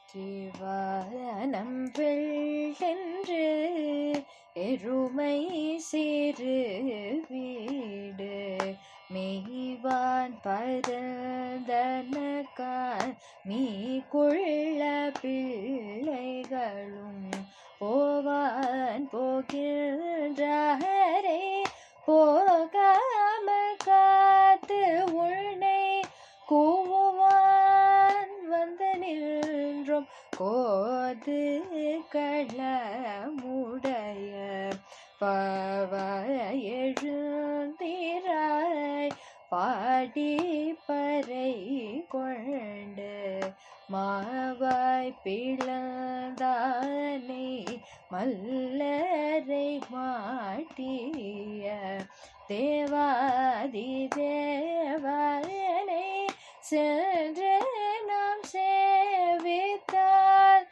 திவானம் வெள்ளென்று எருமை சிறு வீடு மெய்வான் பரந்தனக்கான் மீ கொள்ள பிள்ளைகளும் போவான் போகின்றாரே போகாமல் காத்து உன்னை கூவுவான் வந்து நின்றும் கோது களமுடைய பாவ எழுந்திராய் பாடி பறை கொண்டு மாவாய் பிளந்தானை மல்லரை மாட்டிய தேவாதி தேவனை சென்று நாம் சேவித்தால்